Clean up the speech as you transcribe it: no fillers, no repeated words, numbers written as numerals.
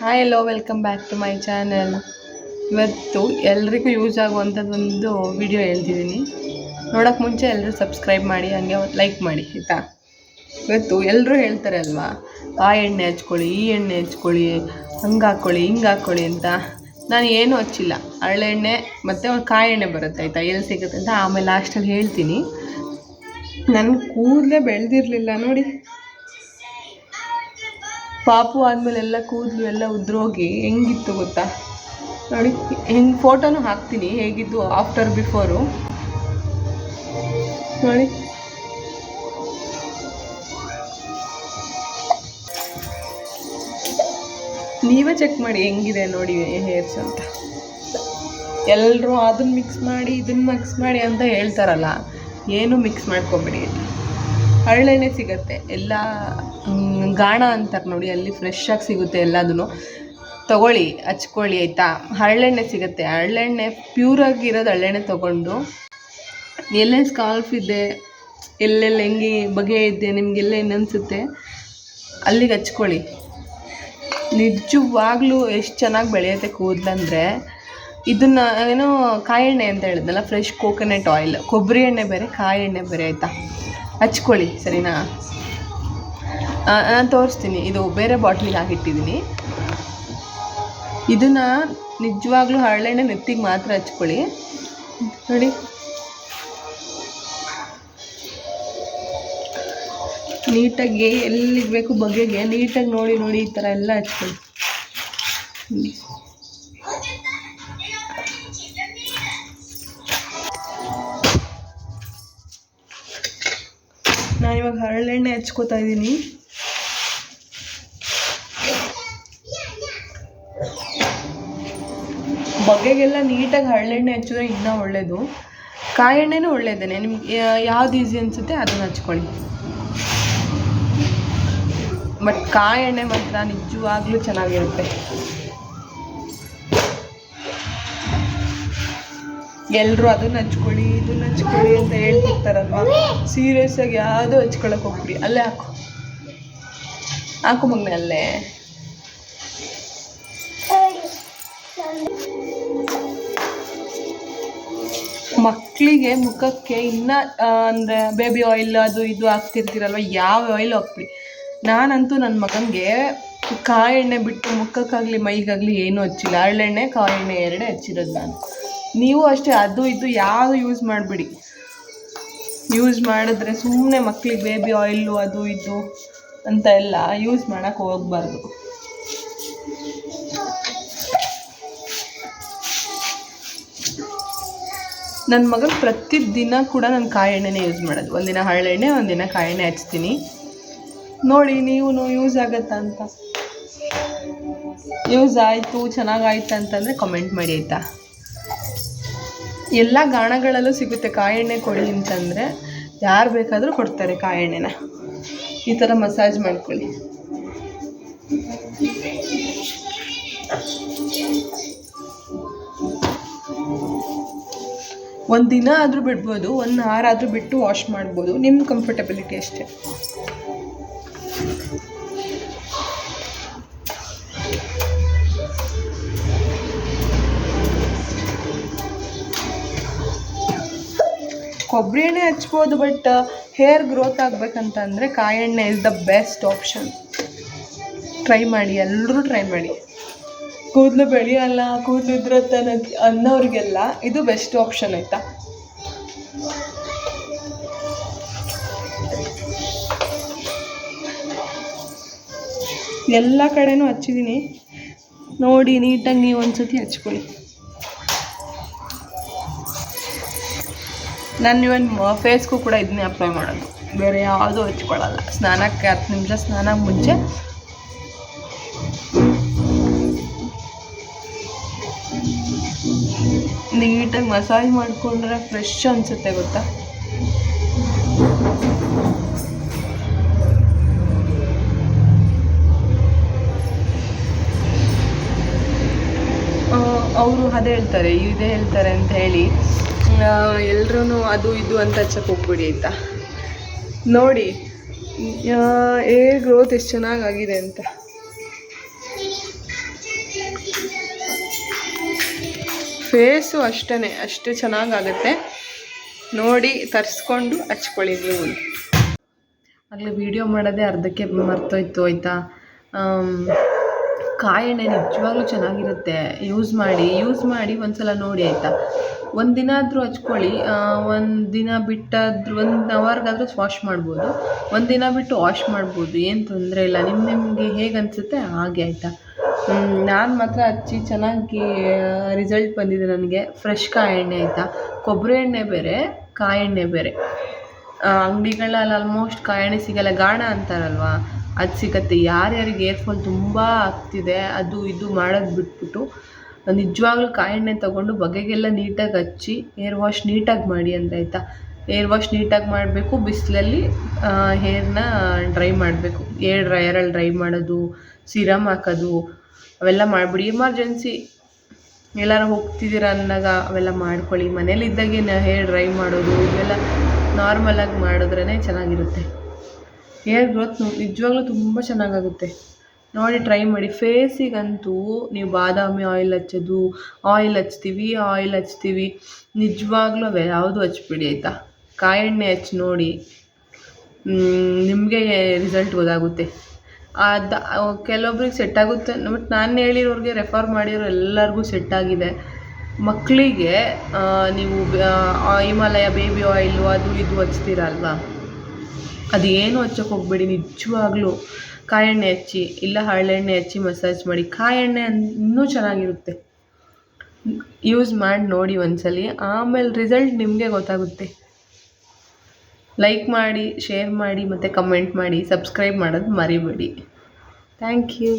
Hi hello welcome back to my channel. ಇವತ್ತು ಎಲ್ರಿಗೂ use ಆಗುವಂಥದ್ದು ಒಂದು ವಿಡಿಯೋ ಹೇಳ್ತಿದ್ದೀನಿ. ನೋಡೋಕ್ಕೆ ಮುಂಚೆ ಎಲ್ಲರೂ ಸಬ್ಸ್ಕ್ರೈಬ್ ಮಾಡಿ, ಹಂಗೆ ಲೈಕ್ ಮಾಡಿ ಆಯಿತಾ. ಇವತ್ತು ಎಲ್ಲರೂ ಹೇಳ್ತಾರೆ ಅಲ್ವಾ, ಆ ಎಣ್ಣೆ ಹಚ್ಕೊಳ್ಳಿ, ಈ ಎಣ್ಣೆ ಹಚ್ಕೊಳ್ಳಿ, ಹಂಗೆ ಹಾಕ್ಕೊಳ್ಳಿ, ಹಿಂಗೆ ಹಾಕ್ಕೊಳ್ಳಿ ಅಂತ. ನಾನು ಏನೂ ಹಚ್ಚಿಲ್ಲ. ಹರಳೆಣ್ಣೆ ಮತ್ತು ಒಂದು ಕಾಯಿ ಎಣ್ಣೆ ಬರುತ್ತೆ ಆಯಿತಾ, ಎಲ್ಲಿ ಸಿಗುತ್ತೆ ಅಂತ ಆಮೇಲೆ ಲಾಸ್ಟಲ್ಲಿ ಹೇಳ್ತೀನಿ. ನನ್ನ ಕೂದಲೇ ಬೆಳೆದಿರಲಿಲ್ಲ ನೋಡಿ. ಪಾಪು ಆದಮೇಲೆ ಎಲ್ಲ ಕೂದಲು ಎಲ್ಲ ಉದ್ರೋಗಿ ಹೆಂಗಿತ್ತು ಗೊತ್ತಾ ನೋಡಿ. ಹೆಂಗೆ ಫೋಟೋನು ಹಾಕ್ತೀನಿ ಹೇಗಿದ್ದು ಆಫ್ಟರ್ ಬಿಫೋರು ನೋಡಿ. ನೀವೇ ಚೆಕ್ ಮಾಡಿ ಹೆಂಗಿದೆ ನೋಡಿ ಹೇರ್ಸ್ ಅಂತ. ಎಲ್ಲರೂ ಅದನ್ನ ಮಿಕ್ಸ್ ಮಾಡಿ ಇದನ್ನ ಮಿಕ್ಸ್ ಮಾಡಿ ಅಂತ ಹೇಳ್ತಾರಲ್ಲ, ಏನು ಮಿಕ್ಸ್ ಮಾಡ್ಕೊಬೇಡಿ. ಹರಳೆಣ್ಣೆ ಸಿಗುತ್ತೆ, ಎಲ್ಲ ಗಾಣ ಅಂತಾರೆ ನೋಡಿ, ಅಲ್ಲಿ ಫ್ರೆಶ್ ಆಗಿ ಸಿಗುತ್ತೆ ಎಲ್ಲದೂ. ತೊಗೊಳ್ಳಿ, ಹಚ್ಕೊಳ್ಳಿ ಆಯಿತಾ. ಹರಳೆಣ್ಣೆ ಸಿಗುತ್ತೆ, ಹರಳೆಣ್ಣೆ ಪ್ಯೂರಾಗಿರೋದು ಹರಳೆಣ್ಣೆ ತೊಗೊಂಡು ಎಲ್ಲೇ ಸ್ಕಾಲ್ಫ್ ಇದೆ, ಎಲ್ಲೆಲ್ಲ ಹೆಂಗೆ ಬಗೆ ಇದೆ, ನಿಮಗೆಲ್ಲ ಏನನ್ಸುತ್ತೆ ಅಲ್ಲಿಗೆ ಹಚ್ಕೊಳ್ಳಿ. ನಿಜವಾಗ್ಲೂ ಎಷ್ಟು ಚೆನ್ನಾಗಿ ಬೆಳೆಯುತ್ತೆ ಕೂದಲಂದರೆ. ಇದನ್ನು ಏನೋ ಕಾಯಿ ಎಣ್ಣೆ ಅಂತ ಹೇಳಿದ್ನಲ್ಲ, ಫ್ರೆಶ್ ಕೋಕೋನಟ್ ಆಯಿಲ್, ಕೊಬ್ಬರಿ ಎಣ್ಣೆ ಬೇರೆ, ಕಾಯಿ ಎಣ್ಣೆ ಬೇರೆ ಆಯಿತಾ. ಹಚ್ಕೊಳ್ಳಿ ಸರಿನಾ. ನಾನು ತೋರಿಸ್ತೀನಿ, ಇದು ಬೇರೆ ಬಾಟ್ಲಿಗೆ ಹಾಕಿಟ್ಟಿದ್ದೀನಿ. ಇದನ್ನು ನಿಜವಾಗ್ಲೂ ಹರಳೆಣ್ಣೆ ನೆತ್ತಿಗೆ ಮಾತ್ರ ಹಚ್ಕೊಳ್ಳಿ ನೋಡಿ. ನೀಟಾಗಿ ಎಲ್ಲಿಗೆ ಬೇಕು ಬಗೆಗೆ ನೀಟಾಗಿ ನೋಡಿ ನೋಡಿ ಈ ಥರ ಎಲ್ಲ ಹಚ್ಕೊಳ್ಳಿ. ನಾನು ಇವಾಗ ಹರಳೆಣ್ಣೆ ಹಚ್ಕೋತಾ ಇದ್ದೀನಿ. ಬಗೆಗೆಲ್ಲ ನೀಟಾಗಿ ಹರಳೆಣ್ಣೆ ಹಚ್ಚಿದ್ರೆ ಇನ್ನೂ ಒಳ್ಳೆಯದು. ಕಾಯಿ ಎಣ್ಣೆನೂ ಒಳ್ಳೆಯದೇ, ನಿಮ್ಗೆ ಯಾವ್ದು ಈಸಿ ಅನಿಸುತ್ತೆ ಅದನ್ನು ಹಚ್ಕೊಳ್ಳಿ. ಬಟ್ ಕಾಯಿ ಎಣ್ಣೆ ಮಾತ್ರ ನಿಜವಾಗ್ಲೂ ಚೆನ್ನಾಗಿರುತ್ತೆ. ಎಲ್ಲರೂ ಅದನ್ನು ಹಚ್ಕೊಳ್ಳಿ ಇದನ್ನು ಹಚ್ಕೊಳ್ಳಿ ಅಂತ ಹೇಳ್ತಿರ್ತಾರಲ್ವ, ಸೀರಿಯಸ್ ಆಗಿ ಯಾವುದೂ ಹಚ್ಕೊಳಕ್ಕೆ ಹೋಗ್ಬಿಡಿ. ಅಲ್ಲೇ ಹಾಕು ಮಗನೆ, ಅಲ್ಲೇ. ಮಕ್ಕಳಿಗೆ ಮುಖಕ್ಕೆ ಇನ್ನೂ ಅಂದರೆ ಬೇಬಿ ಆಯಿಲ್ ಅದು ಇದು ಹಾಕ್ತಿರ್ತೀರಲ್ವ, ಯಾವ ಆಯಿಲ್ ಹಾಕ್ಬಿಡಿ. ನಾನಂತೂ ನನ್ನ ಮಗನಿಗೆ ಕಾಯಿ ಎಣ್ಣೆ ಬಿಟ್ಟು ಮುಖಕ್ಕಾಗಲಿ ಮೈಗಾಗಲಿ ಏನೂ ಹಚ್ಚಿಲ್ಲ. ಹರಳೆಣ್ಣೆ ಕಾಯಿ ಎಣ್ಣೆ ಎರಡೇ ಹಚ್ಚಿರೋದು ನಾನು. ನೀವು ಅಷ್ಟೇ, ಅದು ಇದು ಯಾವುದು ಯೂಸ್ ಮಾಡಿಬಿಡಿ. ಯೂಸ್ ಮಾಡಿದ್ರೆ ಸುಮ್ಮನೆ ಮಕ್ಕಳಿಗೆ ಬೇಬಿ ಆಯಿಲು ಅದು ಇದು ಅಂತ ಎಲ್ಲ ಯೂಸ್ ಮಾಡೋಕ್ಕೆ ಹೋಗಬಾರ್ದು. ನನ್ನ ಮಗನ ಪ್ರತಿದಿನ ಕೂಡ ನಾನು ಕಾಯಿ ಎಣ್ಣೆನೇ ಯೂಸ್ ಮಾಡೋದು. ಒಂದಿನ ಹರಳೆಣ್ಣೆ, ಒಂದಿನ ಕಾಯಿ ಎಣ್ಣೆ ಹಚ್ತೀನಿ. ನೋಡಿ ನೀವು ಯೂಸ್ ಆಗುತ್ತಾ ಅಂತ. ಯೂಸ್ ಆಯಿತು, ಚೆನ್ನಾಗಾಯ್ತು ಅಂತಂದರೆ ಕಮೆಂಟ್ ಮಾಡಿ ಆಯಿತಾ. ಎಲ್ಲ ಗಾಣಗಳಲ್ಲೂ ಸಿಗುತ್ತೆ ಕಾಯಿ ಎಣ್ಣೆ ಕೊಡಿ ಅಂತಂದರೆ, ಯಾರು ಬೇಕಾದರೂ ಕೊಡ್ತಾರೆ ಕಾಯಿ ಎಣ್ಣೆನ. ಈ ಥರ ಮಸಾಜ್ ಮಾಡ್ಕೊಳ್ಳಿ. ಒಂದು ದಿನ ಆದರೂ ಬಿಡ್ಬೋದು, 1 hour ಆದರೂ ಬಿಟ್ಟು ವಾಶ್ ಮಾಡ್ಬೋದು, ನಿಮ್ಮ ಕಂಫರ್ಟಬಿಲಿಟಿ ಅಷ್ಟೇ. ಕೊಬ್ಬರಿ ಎಣ್ಣೆ ಹಚ್ಬೋದು, ಬಟ್ ಹೇರ್ ಗ್ರೋತ್ ಆಗಬೇಕಂತಂದರೆ ಕಾಯಿ ಎಣ್ಣೆ is the best option. Try ಮಾಡಿ, ಎಲ್ಲರೂ ಟ್ರೈ ಮಾಡಿ. ಕೂದಲು ಬೆಳೆಯಲ್ಲ, ಕೂದಲು ಇದ್ರತ್ತೆ ಅನ್ನೋರಿಗೆಲ್ಲ ಇದು ಬೆಸ್ಟ್ ಆಪ್ಷನ್ ಆಯಿತಾ. ಎಲ್ಲ ಕಡೆನೂ ಹಚ್ಚಿದ್ದೀನಿ ನೋಡಿ, ನೀಟಾಗಿ ನೀವು ಒಂದ್ಸತಿ ಹಚ್ಕೊಳ್ಳಿ. ನಾನು ಇವನ್ ಫೇಸ್ಗೂ ಕೂಡ ಇದನ್ನೇ ಅಪ್ಲೈ ಮಾಡೋದು, ಬೇರೆ ಯಾವುದೂ ಹಚ್ಕೊಳ್ಳಲ್ಲ. ಸ್ನಾನಕ್ಕೆ 10 ನಿಮಿಷ ಸ್ನಾನಕ್ಕೆ ಮುಂಚೆ ನೀಟಾಗಿ ಮಸಾಜ್ ಮಾಡಿಕೊಂಡ್ರೆ ಫ್ರೆಶ್ ಅನಿಸುತ್ತೆ ಗೊತ್ತಾ. ಅವರು ಅದೇ ಹೇಳ್ತಾರೆ ಇದೇ ಹೇಳ್ತಾರೆ ಅಂತ ಹೇಳಿ ಎಲ್ಲರೂ ಅದು ಇದು ಅಂತ ಹಚ್ಚಕ್ಕೆ ಹೋಗ್ಬಿಡಿ ಆಯಿತಾ. ನೋಡಿ ಏರ್ ಗ್ರೋತ್ ಎಷ್ಟು ಚೆನ್ನಾಗಾಗಿದೆ ಅಂತ. ಫೇಸು ಅಷ್ಟು ಚೆನ್ನಾಗಾಗುತ್ತೆ. ನೋಡಿ ತರಿಸ್ಕೊಂಡು ಹಚ್ಕೊಳ್ಳಿ ನೀವು. ಆಗಲೇ ವೀಡಿಯೋ ಮಾಡೋದೇ ಅರ್ಧಕ್ಕೆ ಮರ್ತೋಯ್ತು ಆಯಿತಾ. ಕಾಯಿ ಎಣ್ಣೆ ನಿಜವಾಗ್ಲೂ ಚೆನ್ನಾಗಿರುತ್ತೆ. ಯೂಸ್ ಮಾಡಿ ಒಂದ್ಸಲ ನೋಡಿ ಆಯಿತಾ. ಒಂದು ದಿನ ಆದರೂ ಹಚ್ಕೊಳ್ಳಿ. ಒಂದು ದಿನ ಬಿಟ್ಟಾದ್ರೂ 1 ಅವರ್ಗಾದರೂ ವಾಶ್ ಮಾಡ್ಬೋದು. ಒಂದು ದಿನ ಬಿಟ್ಟು ವಾಶ್ ಮಾಡ್ಬೋದು, ಏನು ತೊಂದರೆ ಇಲ್ಲ. ನಿಮಗೆ ಹೇಗೆ ಅನಿಸುತ್ತೆ ಹಾಗೆ ಆಯಿತಾ. ನಾನು ಮಾತ್ರ ಹಚ್ಚಿ ಚೆನ್ನಾಗಿ ರಿಸಲ್ಟ್ ಬಂದಿದೆ ನನಗೆ. ಫ್ರೆಶ್ ಕಾಯಿ ಎಣ್ಣೆ ಆಯಿತಾ. ಕೊಬ್ಬರಿ ಎಣ್ಣೆ ಬೇರೆ, ಕಾಯಿ ಎಣ್ಣೆ ಬೇರೆ. ಅಂಗಡಿಗಳಲ್ಲಿ ಆಲ್ಮೋಸ್ಟ್ ಕಾಯಿ ಎಣ್ಣೆ ಸಿಗಲ್ಲ, ಗಾಣ ಅಂತಾರಲ್ವ, ಅದು ಸಿಗತ್ತೆ. ಯಾರ್ಯಾರಿಗೆ ಏರ್ ಫಾಲ್ ತುಂಬ ಆಗ್ತಿದೆ ಅದು ಇದು ಮಾಡೋದು ಬಿಟ್ಬಿಟ್ಟು ನಿಜವಾಗ್ಲೂ ಕಾಯಿ ಎಣ್ಣೆ ತೊಗೊಂಡು ಬಗೆಗೆಲ್ಲ ನೀಟಾಗಿ ಹಚ್ಚಿ ಏರ್ ವಾಶ್ ನೀಟಾಗಿ ಮಾಡಿ ಅಂದರೆ ಆಯಿತಾ. ಏರ್ ವಾಶ್ ನೀಟಾಗಿ ಮಾಡಬೇಕು. ಬಿಸಿಲಲ್ಲಿ ಹೇರ್ನ ಡ್ರೈ ಮಾಡಬೇಕು. ಏರ್ ಡ್ರೈಯರಲ್ಲಿ ಡ್ರೈ ಮಾಡೋದು, ಸಿರಮ್ ಹಾಕೋದು ಅವೆಲ್ಲ ಮಾಡಿಬಿಡಿ. ಎಮರ್ಜೆನ್ಸಿ ಎಲ್ಲಾರು ಹೋಗ್ತಿದ್ದೀರ ಅಂದಾಗ ಅವೆಲ್ಲ ಮಾಡ್ಕೊಳ್ಳಿ. ಮನೇಲಿದ್ದಾಗೆ ಹೇರ್ ಡ್ರೈ ಮಾಡೋದು ಇವೆಲ್ಲ ನಾರ್ಮಲಾಗಿ ಮಾಡಿದ್ರೇ ಚೆನ್ನಾಗಿರುತ್ತೆ. ಹೇರ್ ಗ್ರೋತ್ ನಿಜವಾಗ್ಲೂ ತುಂಬ ಚೆನ್ನಾಗಾಗುತ್ತೆ. ನೋಡಿ ಟ್ರೈ ಮಾಡಿ. ಫೇಸಿಗಂತೂ ನೀವು ಬಾದಾಮಿ ಆಯಿಲ್ ಹಚ್ಚೋದು, ಆಯಿಲ್ ಹಚ್ತೀವಿ ನಿಜವಾಗ್ಲೂ ಅವು ಯಾವುದು ಹಚ್ಬಿಡಿ ಆಯಿತಾ. ಕಾಯಿ ಎಣ್ಣೆ ಹಚ್ಚಿ ನೋಡಿ, ನಿಮಗೆ ರಿಸಲ್ಟ್ ಗೊತ್ತಾಗುತ್ತೆ. ಅದು ಕೆಲವೊಬ್ರಿಗೆ ಸೆಟ್ ಆಗುತ್ತೆ, ಬಟ್ ನಾನು ಹೇಳಿರೋರಿಗೆ ರೆಫರ್ ಮಾಡಿರೋ ಎಲ್ಲರಿಗೂ ಸೆಟ್ ಆಗಿದೆ. ಮಕ್ಕಳಿಗೆ ನೀವು ಹಿಮಾಲಯ ಬೇಬಿ ಆಯಿಲು ಅದು ಇದು ಹಚ್ತೀರಲ್ವಾ, ಅದು ಏನು ಹಚ್ಚೋಕೆ ಹೋಗ್ಬೇಡಿ. ನಿಜವಾಗ್ಲೂ ಕಾಯಿ ಎಣ್ಣೆ ಹಚ್ಚಿ, ಇಲ್ಲ ಹರಳೆಣ್ಣೆ ಹಚ್ಚಿ ಮಸಾಜ್ ಮಾಡಿ. ಕಾಯಿ ಎಣ್ಣೆ ಇನ್ನೂ ಚೆನ್ನಾಗಿರುತ್ತೆ. ಯೂಸ್ ಮಾಡಿ ನೋಡಿ ಒಂದ್ಸಲಿ, ಆಮೇಲೆ ರಿಸಲ್ಟ್ ನಿಮಗೆ ಗೊತ್ತಾಗುತ್ತೆ. ಲೈಕ್ ಮಾಡಿ, ಶೇರ್ ಮಾಡಿ ಮತ್ತು ಕಮೆಂಟ್ ಮಾಡಿ, ಸಬ್ಸ್ಕ್ರೈಬ್ ಮಾಡೋದು ಮರಿಬೇಡಿ. Thank you.